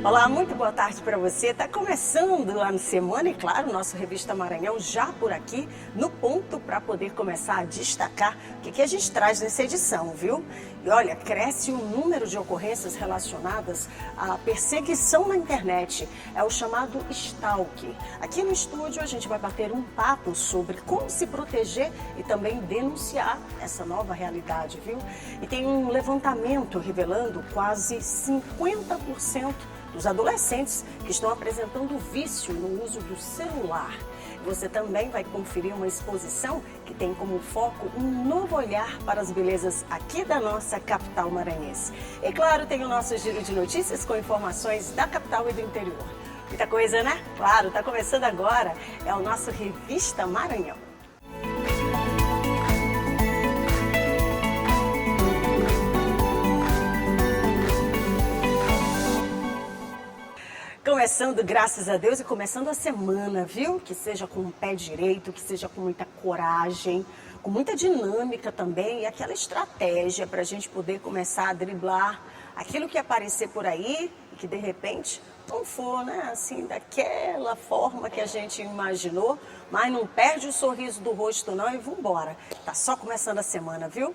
Olá, muito boa tarde para você. Está começando a semana e, claro, nosso Revista Maranhão já por aqui no ponto para poder começar a destacar o que a gente traz nessa edição, viu? E olha, cresce o número de ocorrências relacionadas à perseguição na internet. É o chamado stalking. Aqui no estúdio a gente vai bater um papo sobre como se proteger e também denunciar essa nova realidade, viu? E tem um levantamento revelando quase 50% dos adolescentes que estão apresentando vício no uso do celular. Você também vai conferir uma exposição que tem como foco um novo olhar para as belezas aqui da nossa capital maranhense. E claro, tem o nosso giro de notícias com informações da capital e do interior. Muita coisa, né? Claro, está começando agora, é o nosso Revista Maranhão. Começando, graças a Deus, e começando a semana, viu? Que seja com o pé direito, que seja com muita coragem, com muita dinâmica também e aquela estratégia para a gente poder começar a driblar aquilo que aparecer por aí e que de repente não for, né? Assim, daquela forma que a gente imaginou, mas não perde o sorriso do rosto não e vambora. Tá só começando a semana, viu?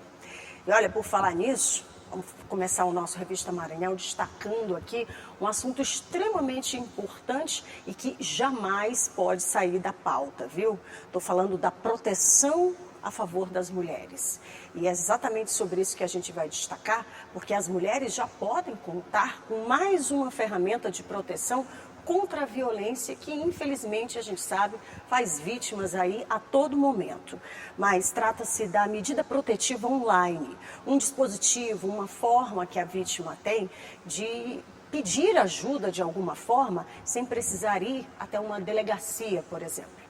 E olha, por falar nisso, vamos começar o nosso Revista Maranhão destacando aqui um assunto extremamente importante e que jamais pode sair da pauta, viu? Estou falando da proteção a favor das mulheres. E é exatamente sobre isso que a gente vai destacar, porque as mulheres já podem contar com mais uma ferramenta de proteção contra a violência que, infelizmente, a gente sabe, faz vítimas aí a todo momento. Mas trata-se da medida protetiva online, um dispositivo, uma forma que a vítima tem de pedir ajuda de alguma forma, sem precisar ir até uma delegacia, por exemplo.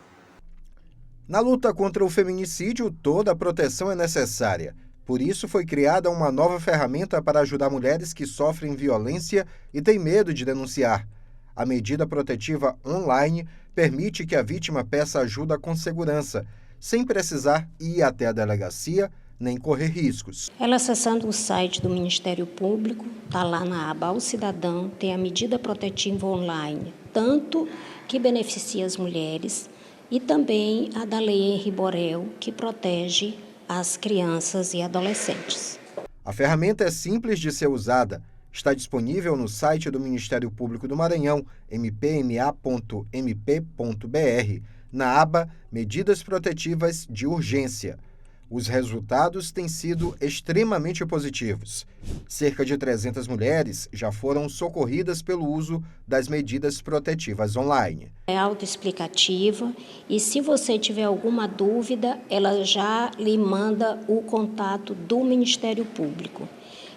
Na luta contra o feminicídio, toda a proteção é necessária. Por isso, foi criada uma nova ferramenta para ajudar mulheres que sofrem violência e têm medo de denunciar. A medida protetiva online permite que a vítima peça ajuda com segurança, sem precisar ir até a delegacia nem correr riscos. Ela acessando o site do Ministério Público, está lá na aba ao cidadão, tem a medida protetiva online, tanto que beneficia as mulheres e também a da Lei Henri Borel, que protege as crianças e adolescentes. A ferramenta é simples de ser usada. Está disponível no site do Ministério Público do Maranhão, mpma.mp.br, na aba Medidas Protetivas de Urgência. Os resultados têm sido extremamente positivos. Cerca de 300 mulheres já foram socorridas pelo uso das medidas protetivas online. É autoexplicativa e se você tiver alguma dúvida, ela já lhe manda o contato do Ministério Público.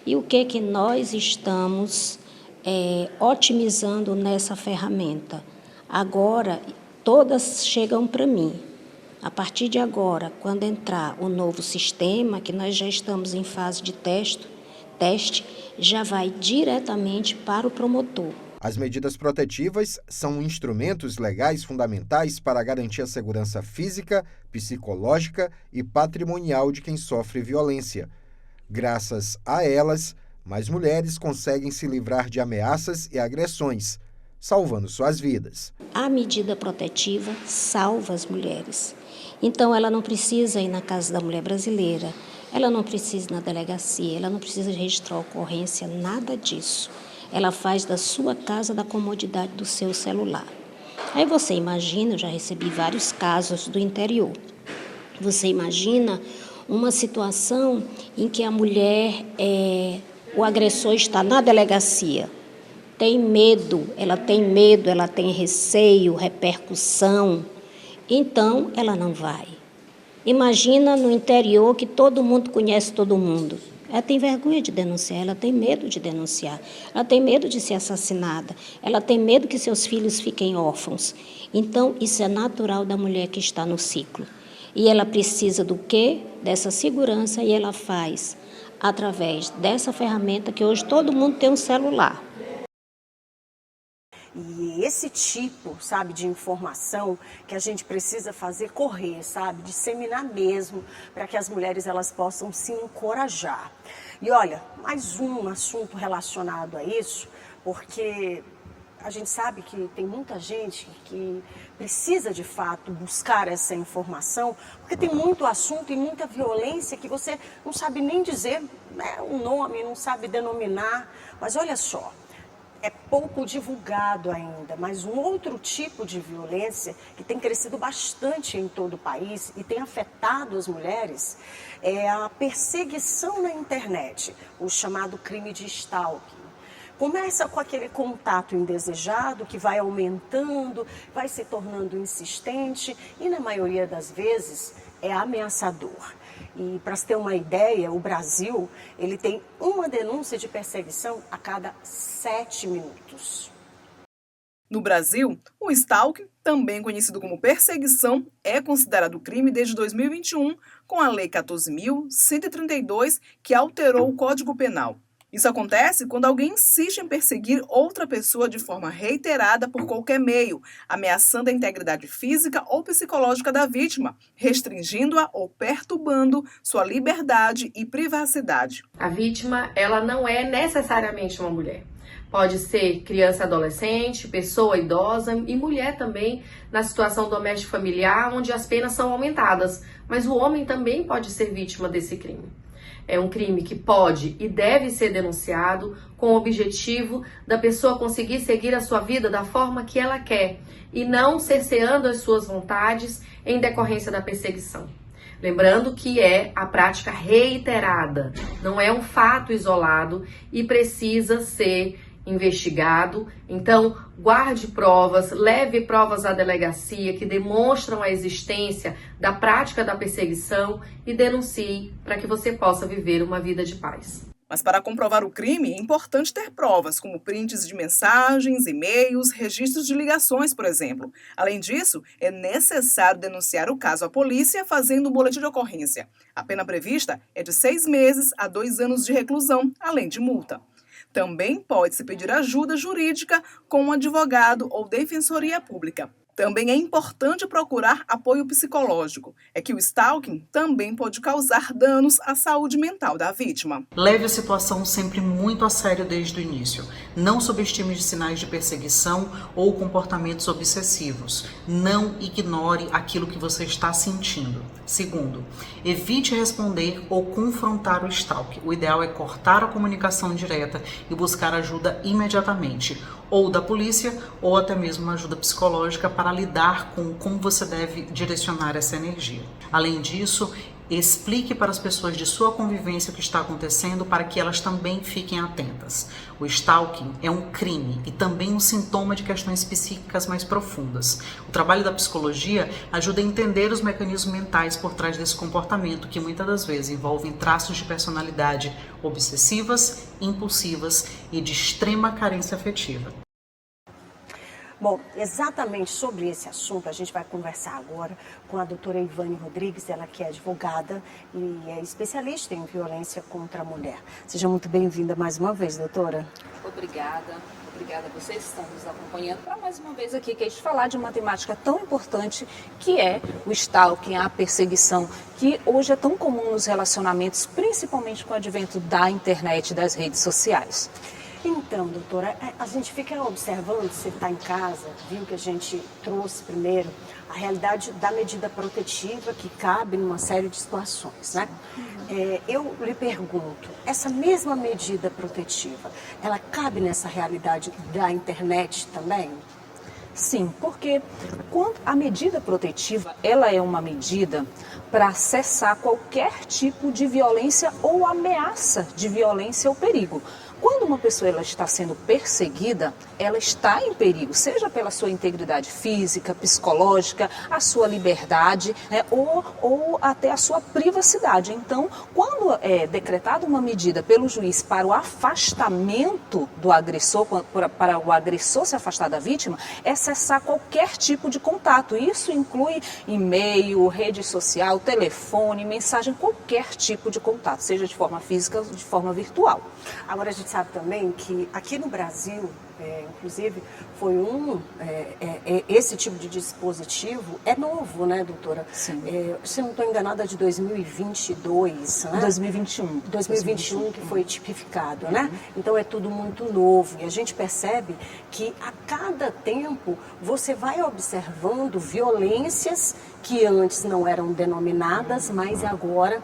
E o que nós estamos otimizando nessa ferramenta? Agora, todas chegam para mim. A partir de agora, quando entrar o novo sistema, que nós já estamos em fase de teste, já vai diretamente para o promotor. As medidas protetivas são instrumentos legais fundamentais para garantir a segurança física, psicológica e patrimonial de quem sofre violência. Graças a elas, mais mulheres conseguem se livrar de ameaças e agressões, salvando suas vidas. A medida protetiva salva as mulheres. Então, ela não precisa ir na Casa da Mulher Brasileira, ela não precisa ir na delegacia, ela não precisa registrar ocorrência, nada disso. Ela faz da sua casa, da comodidade do seu celular. Aí você imagina, eu já recebi vários casos do interior, você imagina uma situação em que a mulher, o agressor está na delegacia, tem medo, ela tem receio, repercussão, então ela não vai. Imagina no interior que todo mundo conhece todo mundo. Ela tem vergonha de denunciar, ela tem medo de denunciar, ela tem medo de ser assassinada, ela tem medo que seus filhos fiquem órfãos. Então, isso é natural da mulher que está no ciclo. E ela precisa do quê? Dessa segurança, e ela faz através dessa ferramenta que hoje todo mundo tem um celular. E esse tipo, sabe, de informação que a gente precisa fazer correr, sabe, disseminar mesmo, para que as mulheres elas possam se encorajar. E olha, mais um assunto relacionado a isso, porque a gente sabe que tem muita gente que precisa, de fato, buscar essa informação, porque tem muito assunto e muita violência que você não sabe nem dizer, né, o nome, não sabe denominar. Mas olha só, é pouco divulgado ainda, mas um outro tipo de violência que tem crescido bastante em todo o país e tem afetado as mulheres é a perseguição na internet, o chamado crime de stalking. Começa com aquele contato indesejado que vai aumentando, vai se tornando insistente e, na maioria das vezes, é ameaçador. E, para se ter uma ideia, o Brasil ele tem uma denúncia de perseguição a cada 7 minutos. No Brasil, o stalking, também conhecido como perseguição, é considerado crime desde 2021, com a Lei 14.132, que alterou o Código Penal. Isso acontece quando alguém insiste em perseguir outra pessoa de forma reiterada por qualquer meio, ameaçando a integridade física ou psicológica da vítima, restringindo-a ou perturbando sua liberdade e privacidade. A vítima, ela não é necessariamente uma mulher. Pode ser criança, adolescente, pessoa idosa e mulher também na situação doméstico familiar, onde as penas são aumentadas. Mas o homem também pode ser vítima desse crime. É um crime que pode e deve ser denunciado com o objetivo da pessoa conseguir seguir a sua vida da forma que ela quer e não cerceando as suas vontades em decorrência da perseguição. Lembrando que é a prática reiterada, não é um fato isolado e precisa ser investigado. Então, guarde provas, leve provas à delegacia que demonstram a existência da prática da perseguição e denuncie para que você possa viver uma vida de paz. Mas para comprovar o crime, é importante ter provas, como prints de mensagens, e-mails, registros de ligações, por exemplo. Além disso, é necessário denunciar o caso à polícia fazendo um boletim de ocorrência. A pena prevista é de 6 meses a 2 anos de reclusão, além de multa. Também pode-se pedir ajuda jurídica com um advogado ou defensoria pública. Também é importante procurar apoio psicológico. É que o stalking também pode causar danos à saúde mental da vítima. Leve a situação sempre muito a sério desde o início. Não subestime os sinais de perseguição ou comportamentos obsessivos. Não ignore aquilo que você está sentindo. Segundo, evite responder ou confrontar o stalking. O ideal é cortar a comunicação direta e buscar ajuda imediatamente, ou da polícia, ou até mesmo uma ajuda psicológica para lidar com como você deve direcionar essa energia. Além disso, explique para as pessoas de sua convivência o que está acontecendo para que elas também fiquem atentas. O stalking é um crime e também um sintoma de questões psíquicas mais profundas. O trabalho da psicologia ajuda a entender os mecanismos mentais por trás desse comportamento, que muitas das vezes envolvem traços de personalidade obsessivas, impulsivas e de extrema carência afetiva. Bom, exatamente sobre esse assunto a gente vai conversar agora com a doutora Ivane Rodrigues, ela que é advogada e é especialista em violência contra a mulher. Seja muito bem-vinda mais uma vez, doutora. Obrigada a vocês que estão nos acompanhando para mais uma vez aqui, que a gente falar de uma temática tão importante que é o stalking, a perseguição, que hoje é tão comum nos relacionamentos, principalmente com o advento da internet e das redes sociais. Então, doutora, a gente fica observando, você está em casa, viu que a gente trouxe primeiro a realidade da medida protetiva que cabe numa série de situações, né? Eu lhe pergunto, essa mesma medida protetiva, ela cabe nessa realidade da internet também? Sim, porque quando a medida protetiva, ela é uma medida para cessar qualquer tipo de violência ou ameaça de violência ou perigo. Quando uma pessoa ela está sendo perseguida, ela está em perigo, seja pela sua integridade física, psicológica, a sua liberdade, né, ou até a sua privacidade. Então, quando é decretada uma medida pelo juiz para o afastamento do agressor, para o agressor se afastar da vítima, é cessar qualquer tipo de contato. Isso inclui e-mail, rede social, telefone, mensagem, qualquer tipo de contato, seja de forma física ou de forma virtual. Agora a gente sabe também que aqui no Brasil inclusive foi esse tipo de dispositivo é novo, né, doutora? Sim. Se não estou enganada, é de 2022, né? 2021. 2021 que foi tipificado, né? Então é tudo muito novo e a gente percebe que a cada tempo você vai observando violências que antes não eram denominadas, mas agora,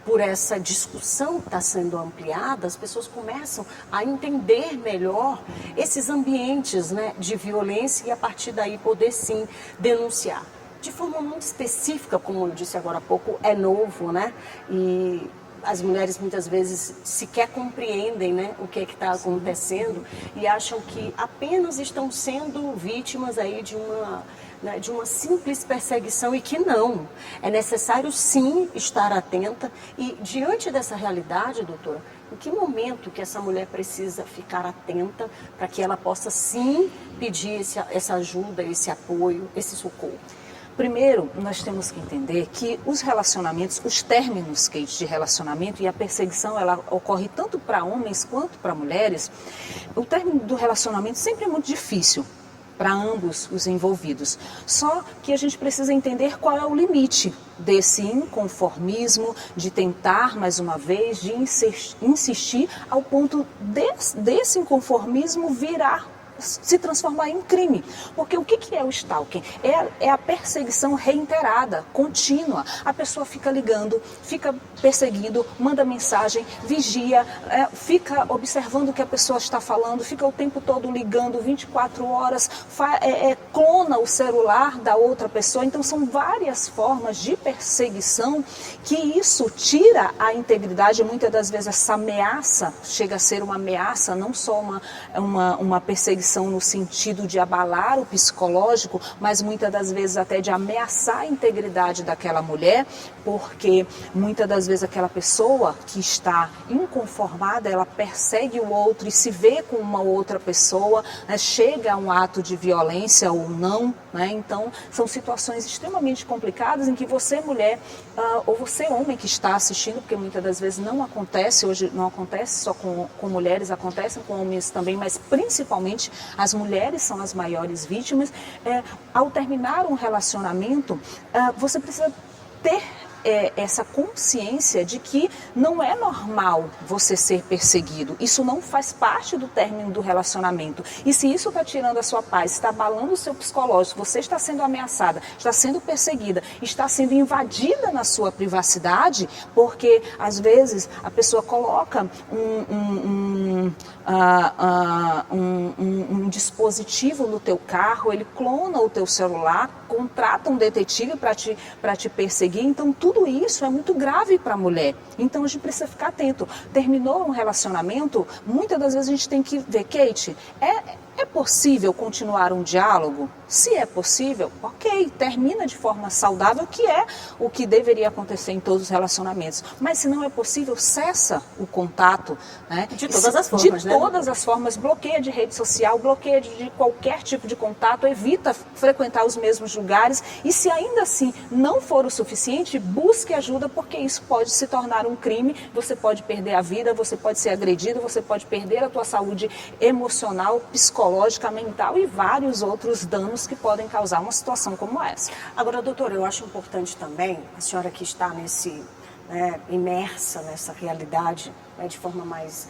por essa discussão que está sendo ampliada, as pessoas começam a entender melhor esses ambientes, né, de violência e a partir daí poder sim denunciar. De forma muito específica, como eu disse agora há pouco, é novo, né? E as mulheres muitas vezes sequer compreendem, né, o que está acontecendo e acham que apenas estão sendo vítimas aí de uma simples perseguição e que não. É necessário sim estar atenta e diante dessa realidade, doutora, em que momento que essa mulher precisa ficar atenta para que ela possa sim pedir essa ajuda, esse apoio, esse socorro? Primeiro, nós temos que entender que os relacionamentos, os términos, Kate, de relacionamento e a perseguição, ela ocorre tanto para homens quanto para mulheres. O término do relacionamento sempre é muito difícil para ambos os envolvidos. Só que a gente precisa entender qual é o limite desse inconformismo, de tentar mais uma vez, de insistir ao ponto desse inconformismo se transformar em crime. Porque o que é o stalking? É a perseguição reiterada, contínua. A pessoa fica ligando, fica perseguindo, manda mensagem, vigia, fica observando o que a pessoa está falando, fica o tempo todo ligando, 24 horas, clona o celular da outra pessoa. Então são várias formas de perseguição que isso tira a integridade. Muitas das vezes essa ameaça chega a ser uma ameaça, não só uma perseguição no sentido de abalar o psicológico, mas muitas das vezes até de ameaçar a integridade daquela mulher, porque muitas das vezes aquela pessoa que está inconformada, ela persegue o outro e se vê com uma outra pessoa, né, chega a um ato de violência ou não, né? Então são situações extremamente complicadas em que você, mulher, ou você, homem que está assistindo, porque muitas das vezes não acontece, hoje não acontece só com mulheres, acontece com homens também, mas principalmente as mulheres são as maiores vítimas. Ao terminar um relacionamento, você precisa ter essa consciência de que não é normal você ser perseguido. Isso não faz parte do término do relacionamento. E se isso está tirando a sua paz, está abalando o seu psicológico, você está sendo ameaçada, está sendo perseguida, está sendo invadida na sua privacidade, porque às vezes a pessoa coloca um dispositivo no teu carro, ele clona o teu celular, contrata um detetive para te perseguir. Então tudo isso é muito grave para a mulher. Então a gente precisa ficar atento. Terminou um relacionamento, muitas das vezes a gente tem que ver, Kate, é possível continuar um diálogo? Se é possível, ok, termina de forma saudável, que é o que deveria acontecer em todos os relacionamentos. Mas se não é possível, cessa o contato, né? De todas as formas, né? De todas as formas, bloqueia de rede social, bloqueia de qualquer tipo de contato, evita frequentar os mesmos lugares e se ainda assim não for o suficiente, busque ajuda, porque isso pode se tornar um crime, você pode perder a vida, você pode ser agredido, você pode perder a tua saúde emocional, psicológica, mental e vários outros danos que podem causar uma situação como essa. Agora, doutora, eu acho importante também, a senhora que está imersa nessa realidade, né, de forma mais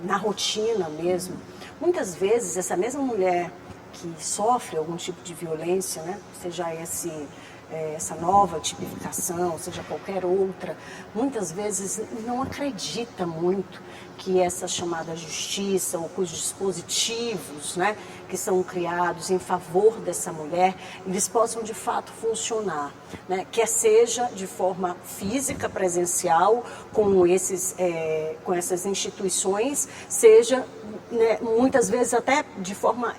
na rotina mesmo, muitas vezes essa mesma mulher que sofre algum tipo de violência, né, seja essa nova tipificação, seja qualquer outra, muitas vezes não acredita muito que essa chamada justiça ou que os dispositivos, né, que são criados em favor dessa mulher, eles possam de fato funcionar, né, quer seja de forma física, presencial, com essas instituições, seja, né, muitas vezes até de forma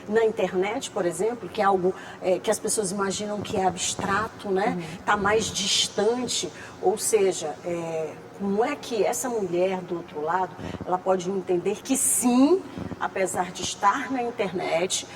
na internet, por exemplo, que é algo que as pessoas imaginam que é abstrato, né, tá mais distante, ou seja, como é que essa mulher do outro lado, ela pode entender que sim, apesar de estar na internet,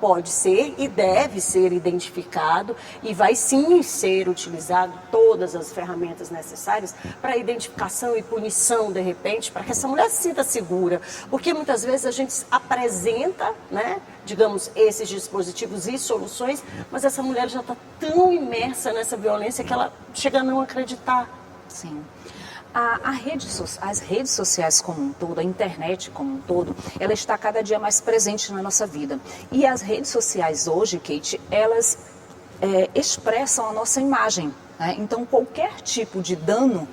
pode ser e deve ser identificado e vai sim ser utilizado todas as ferramentas necessárias para identificação e punição, de repente, para que essa mulher se sinta segura. Porque muitas vezes a gente apresenta, né, digamos, esses dispositivos e soluções, mas essa mulher já está tão imersa nessa violência que ela chega a não acreditar. Sim. As redes sociais como um todo, a internet como um todo, ela está cada dia mais presente na nossa vida. E as redes sociais hoje, Kate, elas expressam a nossa imagem, né? Então, qualquer tipo de dano,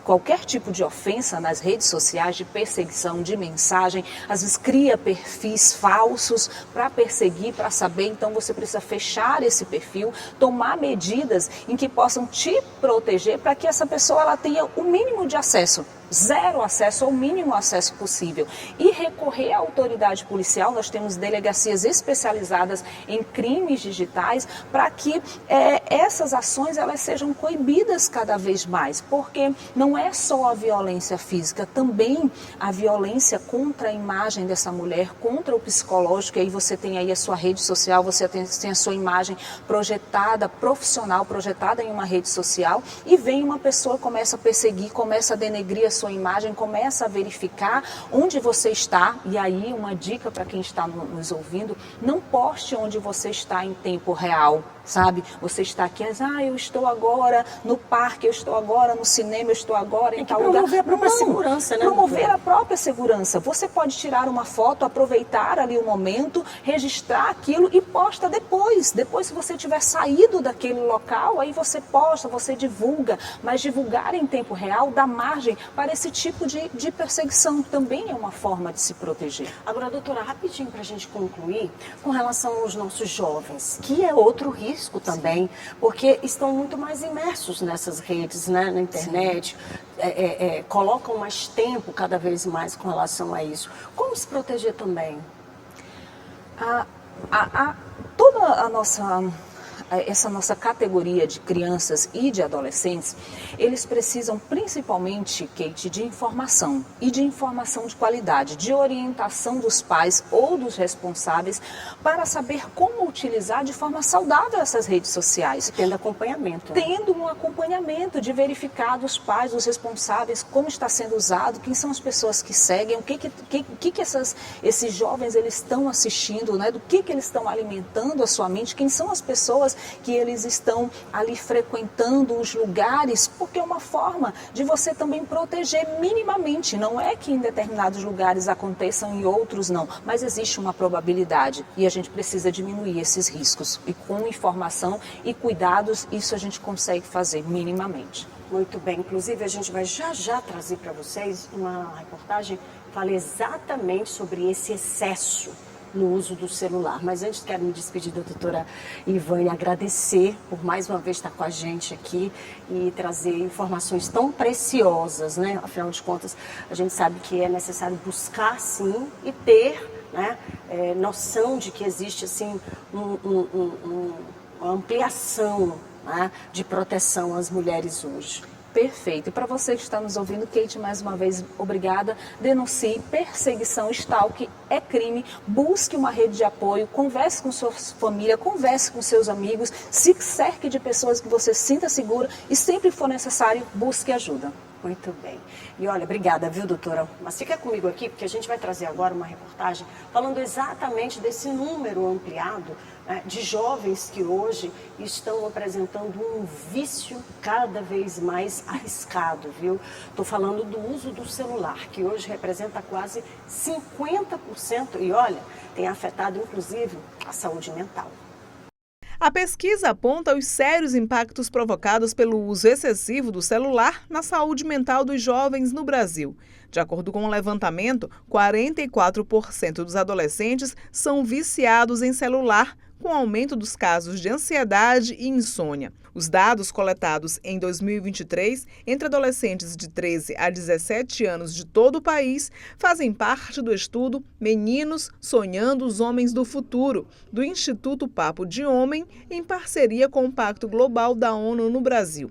qualquer tipo de ofensa nas redes sociais, de perseguição, de mensagem, às vezes cria perfis falsos para perseguir, para saber. Então você precisa fechar esse perfil, tomar medidas em que possam te proteger para que essa pessoa ela tenha o mínimo de acesso. Zero acesso ou o mínimo acesso possível. E recorrer à autoridade policial, nós temos delegacias especializadas em crimes digitais para que essas ações elas sejam coibidas cada vez mais, porque não é só a violência física, também a violência contra a imagem dessa mulher, contra o psicológico. E aí você tem aí a sua rede social, você tem a sua imagem projetada, profissional, projetada em uma rede social, e vem uma pessoa, começa a perseguir, começa a denegrir a sua imagem, começa a verificar onde você está. E aí uma dica para quem está nos ouvindo: não poste onde você está em tempo real, sabe? Você está aqui, eu estou agora no parque, eu estou agora no cinema, eu estou agora em tal lugar. Promover a própria segurança, né? Promover a própria segurança. Você pode tirar uma foto, aproveitar ali o momento, registrar aquilo e posta depois. Depois, se você tiver saído daquele local, aí você posta, você divulga. Mas divulgar em tempo real dá margem para esse tipo de perseguição. Também é uma forma de se proteger. Agora, doutora, rapidinho para a gente concluir, com relação aos nossos jovens, que é outro risco também, porque estão muito mais imersos nessas redes, né, na internet, colocam mais tempo cada vez mais com relação a isso. Como se proteger também? Toda essa nossa categoria de crianças e de adolescentes, eles precisam principalmente, Kate, de informação, e de informação de qualidade, de orientação dos pais ou dos responsáveis para saber como utilizar de forma saudável essas redes sociais. Tendo acompanhamento. Tendo um acompanhamento de verificar dos pais, dos responsáveis, como está sendo usado, quem são as pessoas que seguem, o que esses jovens eles estão assistindo, né? Do que eles estão alimentando a sua mente, quem são as pessoas que eles estão ali frequentando, os lugares, porque é uma forma de você também proteger minimamente. Não é que em determinados lugares aconteçam e outros não, mas existe uma probabilidade e a gente precisa diminuir esses riscos. E com informação e cuidados, isso a gente consegue fazer minimamente. Muito bem, inclusive a gente vai já trazer para vocês uma reportagem que fala exatamente sobre esse excesso no uso do celular. Mas antes quero me despedir da doutora Ivane, agradecer por mais uma vez estar com a gente aqui e trazer informações tão preciosas, né? Afinal de contas, a gente sabe que é necessário buscar sim e ter, né, noção de que existe assim uma ampliação, né, de proteção às mulheres hoje. Perfeito. E para você que está nos ouvindo, Kate, mais uma vez, obrigada. Denuncie perseguição, stalking, é crime. Busque uma rede de apoio, converse com sua família, converse com seus amigos, se cerque de pessoas que você sinta segura e sempre for necessário, busque ajuda. Muito bem. E olha, obrigada, viu, doutora? Mas fica comigo aqui, porque a gente vai trazer agora uma reportagem falando exatamente desse número ampliado, né, de jovens que hoje estão apresentando um vício cada vez mais arriscado, viu? Estou falando do uso do celular, que hoje representa quase 50% e, olha, tem afetado, inclusive, a saúde mental. A pesquisa aponta os sérios impactos provocados pelo uso excessivo do celular na saúde mental dos jovens no Brasil. De acordo com o levantamento, 44% dos adolescentes são viciados em celular, com aumento dos casos de ansiedade e insônia. Os dados coletados em 2023 entre adolescentes de 13 a 17 anos de todo o país fazem parte do estudo Meninos Sonhando os Homens do Futuro, do Instituto Papo de Homem, em parceria com o Pacto Global da ONU no Brasil.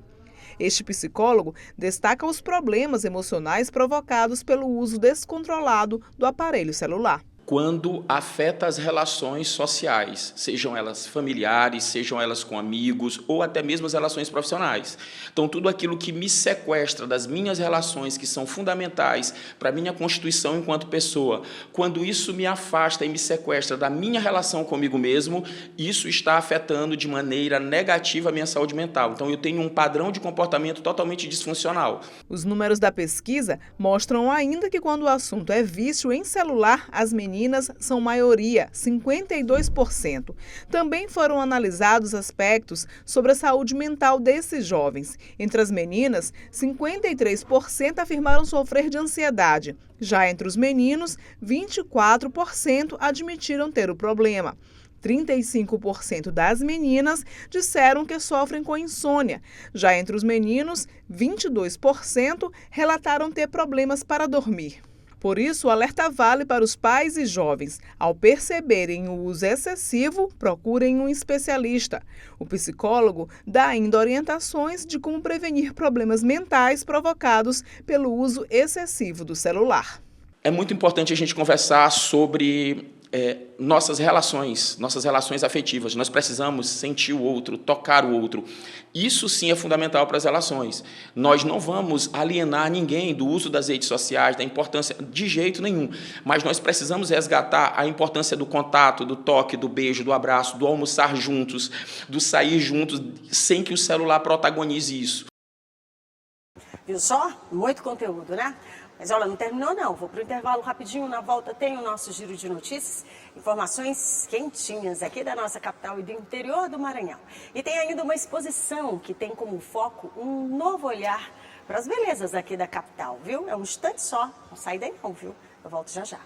Este psicólogo destaca os problemas emocionais provocados pelo uso descontrolado do aparelho celular. quando afeta as relações sociais, sejam elas familiares, sejam elas com amigos ou até mesmo as relações profissionais. Então, tudo aquilo que me sequestra das minhas relações, que são fundamentais para a minha constituição enquanto pessoa, quando isso me afasta e me sequestra da minha relação comigo mesmo, isso está afetando de maneira negativa a minha saúde mental. Então, eu tenho um padrão de comportamento totalmente disfuncional. Os números da pesquisa mostram ainda que quando o assunto é vício em celular, as meninas são maioria, 52%. Também foram analisados aspectos sobre a saúde mental desses jovens. Entre as meninas, 53% afirmaram sofrer de ansiedade. Já entre os meninos, 24% admitiram ter o problema. 35% das meninas disseram que sofrem com insônia. Já entre os meninos, 22% relataram ter problemas para dormir. Por isso, o alerta vale para os pais e jovens. Ao perceberem o uso excessivo, procurem um especialista. O psicólogo dá ainda orientações de como prevenir problemas mentais provocados pelo uso excessivo do celular. É muito importante a gente conversar sobre nossas relações afetivas. Nós precisamos sentir o outro, tocar o outro. Isso sim é fundamental para as relações. Nós não vamos alienar ninguém do uso das redes sociais, da importância, de jeito nenhum. Mas nós precisamos resgatar a importância do contato, do toque, do beijo, do abraço, do almoçar juntos, do sair juntos, sem que o celular protagonize isso. Viu só? Muito conteúdo, né? Mas olha, não terminou não, vou para o intervalo rapidinho, na volta tem o nosso giro de notícias, informações quentinhas aqui da nossa capital e do interior do Maranhão. E tem ainda uma exposição que tem como foco um novo olhar para as belezas aqui da capital, viu? É um instante só, não sai daí não, viu? Eu volto já já.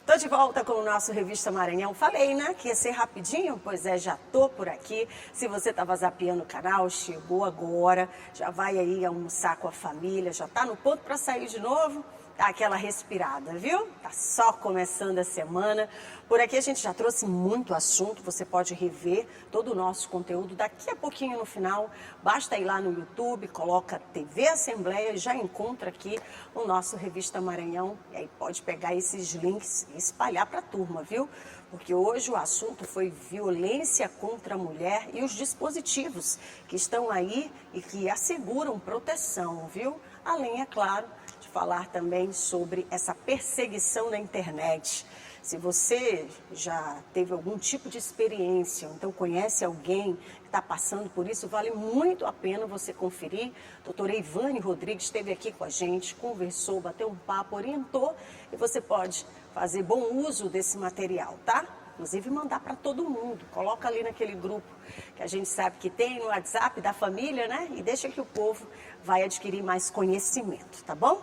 Estou de volta com o nosso Revista Maranhão. Falei, né, que ia ser rapidinho? Pois é, já tô por aqui. Se você estava zapeando o canal, chegou agora, já vai aí almoçar com a família, já está no ponto para sair de novo, dá aquela respirada, viu? Tá só começando a semana. Por aqui a gente já trouxe muito assunto, você pode rever todo o nosso conteúdo daqui a pouquinho no final. Basta ir lá no YouTube, coloca TV Assembleia e já encontra aqui o nosso Revista Maranhão. E aí pode pegar esses links e espalhar para a turma, viu? Porque hoje o assunto foi violência contra a mulher e os dispositivos que estão aí e que asseguram proteção, viu? Além, é claro, de falar também sobre essa perseguição na internet. Se você já teve algum tipo de experiência, ou então conhece alguém que está passando por isso, vale muito a pena você conferir. Doutora Ivane Rodrigues esteve aqui com a gente, conversou, bateu um papo, orientou e você pode fazer bom uso desse material, tá? Inclusive mandar para todo mundo, coloca ali naquele grupo que a gente sabe que tem no WhatsApp da família, né? E deixa que o povo vai adquirir mais conhecimento, tá bom?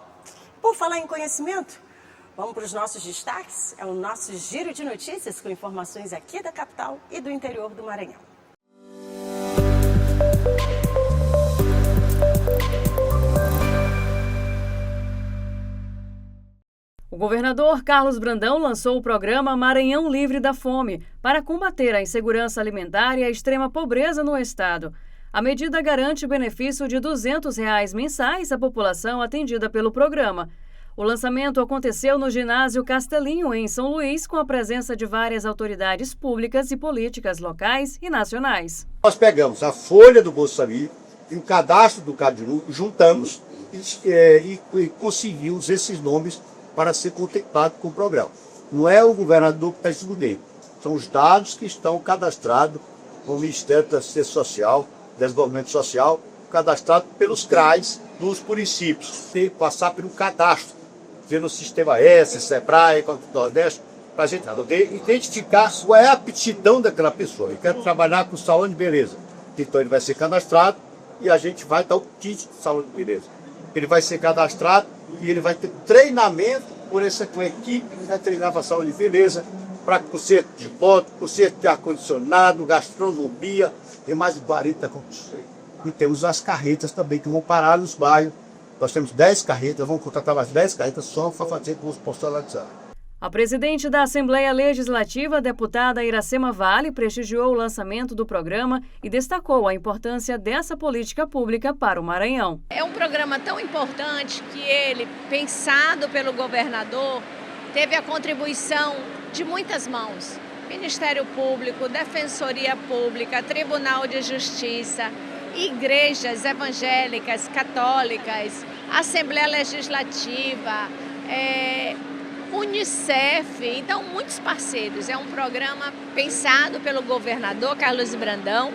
Por falar em conhecimento, vamos para os nossos destaques? É o nosso giro de notícias com informações aqui da capital e do interior do Maranhão. O governador Carlos Brandão lançou o programa Maranhão Livre da Fome para combater a insegurança alimentar e a extrema pobreza no estado. A medida garante benefício de R$ 200 mensais à população atendida pelo programa. O lançamento aconteceu no ginásio Castelinho, em São Luís, com a presença de várias autoridades públicas e políticas locais e nacionais. Nós pegamos a folha do Bolsa Família e o cadastro do Cadiru, juntamos e conseguimos esses nomes para ser contemplado com o programa. Não é o governador que está escolhendo, são os dados que estão cadastrados no Ministério da Assistência Social, Desenvolvimento Social, cadastrado pelos CRAs dos municípios. Tem que passar pelo cadastro, no Sistema S, SEBRAE, Nordeste, para a gente identificar qual é a aptidão daquela pessoa. Ele quer trabalhar com saúde e beleza. Então ele vai ser cadastrado e a gente vai dar o kit de saúde e beleza. Ele vai ser cadastrado e ele vai ter treinamento por essa equipe que vai treinar para saúde e beleza, para conserto de moto, conserto de ar-condicionado, gastronomia e mais de 40 concursos. E temos as carretas também que vão parar nos bairros. Nós temos 10 carretas, vamos contratar mais 10 carretas só para fazer curso personalizado. A presidente da Assembleia Legislativa, deputada Iracema Vale, prestigiou o lançamento do programa e destacou a importância dessa política pública para o Maranhão. É um programa tão importante que ele, pensado pelo governador, teve a contribuição de muitas mãos. Ministério Público, Defensoria Pública, Tribunal de Justiça, igrejas evangélicas, católicas, Assembleia Legislativa, Unicef, então muitos parceiros. É um programa pensado pelo governador Carlos Brandão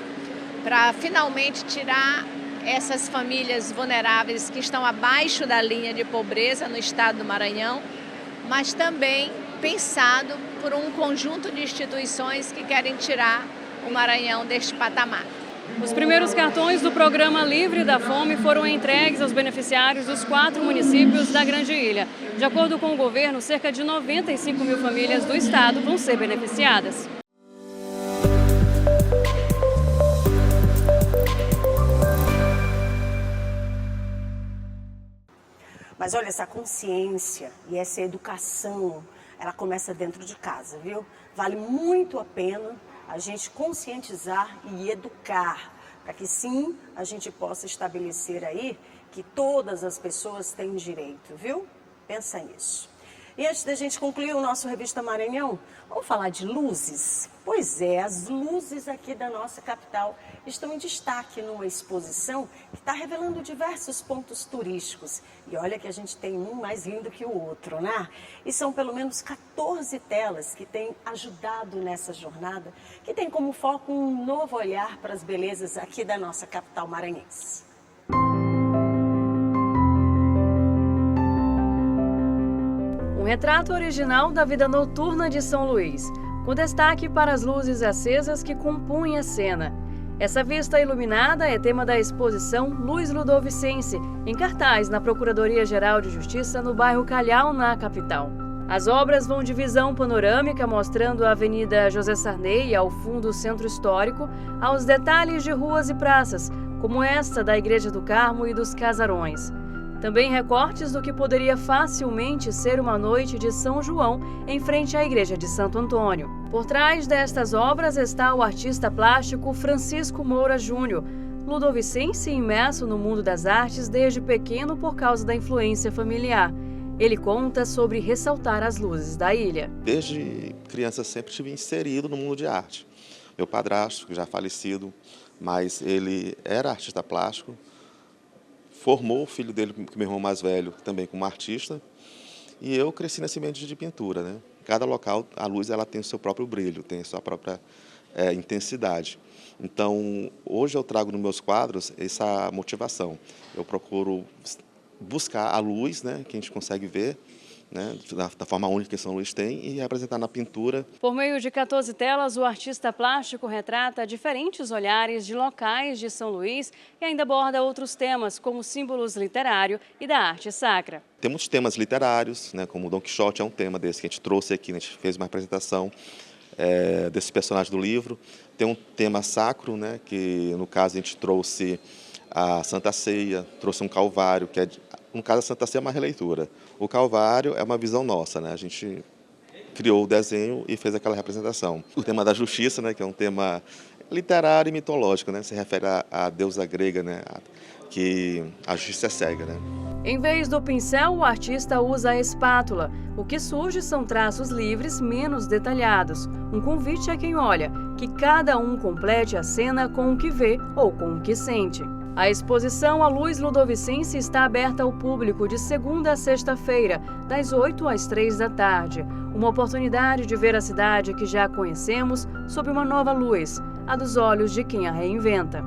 para finalmente tirar essas famílias vulneráveis que estão abaixo da linha de pobreza no estado do Maranhão, mas também pensado por um conjunto de instituições que querem tirar o Maranhão deste patamar. Os primeiros cartões do Programa Livre da Fome foram entregues aos beneficiários dos 4 municípios da Grande Ilha. De acordo com o governo, cerca de 95 mil famílias do estado vão ser beneficiadas. Mas olha, essa consciência e essa educação, ela começa dentro de casa, viu? Vale muito a pena a gente conscientizar e educar, para que sim, a gente possa estabelecer aí que todas as pessoas têm direito, viu? Pensa nisso. E antes da gente concluir o nosso Revista Maranhão, vamos falar de luzes? Pois é, as luzes aqui da nossa capital estão em destaque numa exposição que está revelando diversos pontos turísticos. E olha que a gente tem um mais lindo que o outro, né? E são pelo menos 14 telas que têm ajudado nessa jornada, que tem como foco um novo olhar para as belezas aqui da nossa capital maranhense. Um retrato original da vida noturna de São Luís, com destaque para as luzes acesas que compunham a cena. Essa vista iluminada é tema da exposição Luz Ludovicense, em cartaz na Procuradoria-Geral de Justiça, no bairro Calhau, na capital. As obras vão de visão panorâmica, mostrando a Avenida José Sarney ao fundo do Centro Histórico, aos detalhes de ruas e praças, como esta da Igreja do Carmo e dos Casarões. Também recortes do que poderia facilmente ser uma noite de São João em frente à Igreja de Santo Antônio. Por trás destas obras está o artista plástico Francisco Moura Júnior, ludovicense imerso no mundo das artes desde pequeno por causa da influência familiar. Ele conta sobre ressaltar as luzes da ilha. Desde criança sempre estive inserido no mundo de arte. Meu padrasto, já falecido, mas ele era artista plástico, formou o filho dele, meu irmão mais velho, também como artista, e eu cresci nesse ambiente de pintura, né? Cada local, a luz ela tem o seu próprio brilho, tem a sua própria intensidade. Então, hoje eu trago nos meus quadros essa motivação. Eu procuro buscar a luz, né, que a gente consegue ver, né, da forma única que São Luís tem, e representar na pintura. Por meio de 14 telas, o artista plástico retrata diferentes olhares de locais de São Luís e ainda aborda outros temas, como símbolos literários e da arte sacra. Tem muitos temas literários, né, como Dom Quixote é um tema desse que a gente trouxe aqui, a gente fez uma apresentação desse personagem do livro. Tem um tema sacro, né, que no caso a gente trouxe a Santa Ceia, trouxe um Calvário, que no caso a Santa Ceia é uma releitura. O Calvário é uma visão nossa, né? A gente criou o desenho e fez aquela representação. O tema da justiça, né, que é um tema literário e mitológico, né? Se refere à deusa grega, né, que a justiça é cega, né? Em vez do pincel, o artista usa a espátula. O que surge são traços livres, menos detalhados. Um convite a quem olha, que cada um complete a cena com o que vê ou com o que sente. A exposição A Luz Ludovicense está aberta ao público de segunda a sexta-feira, das 8 às 3 da tarde. Uma oportunidade de ver a cidade que já conhecemos sob uma nova luz, a dos olhos de quem a reinventa.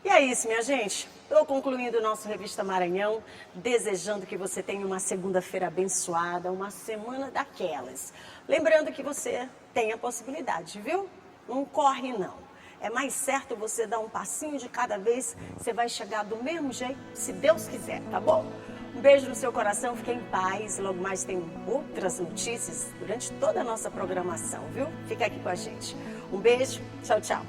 E é isso, minha gente. Estou concluindo o nosso Revista Maranhão, desejando que você tenha uma segunda-feira abençoada, uma semana daquelas. Lembrando que você tem a possibilidade, viu? Não corre, não. É mais certo você dar um passinho de cada vez, você vai chegar do mesmo jeito, se Deus quiser, tá bom? Um beijo no seu coração, fique em paz. Logo mais tem outras notícias durante toda a nossa programação, viu? Fica aqui com a gente. Um beijo, tchau, tchau.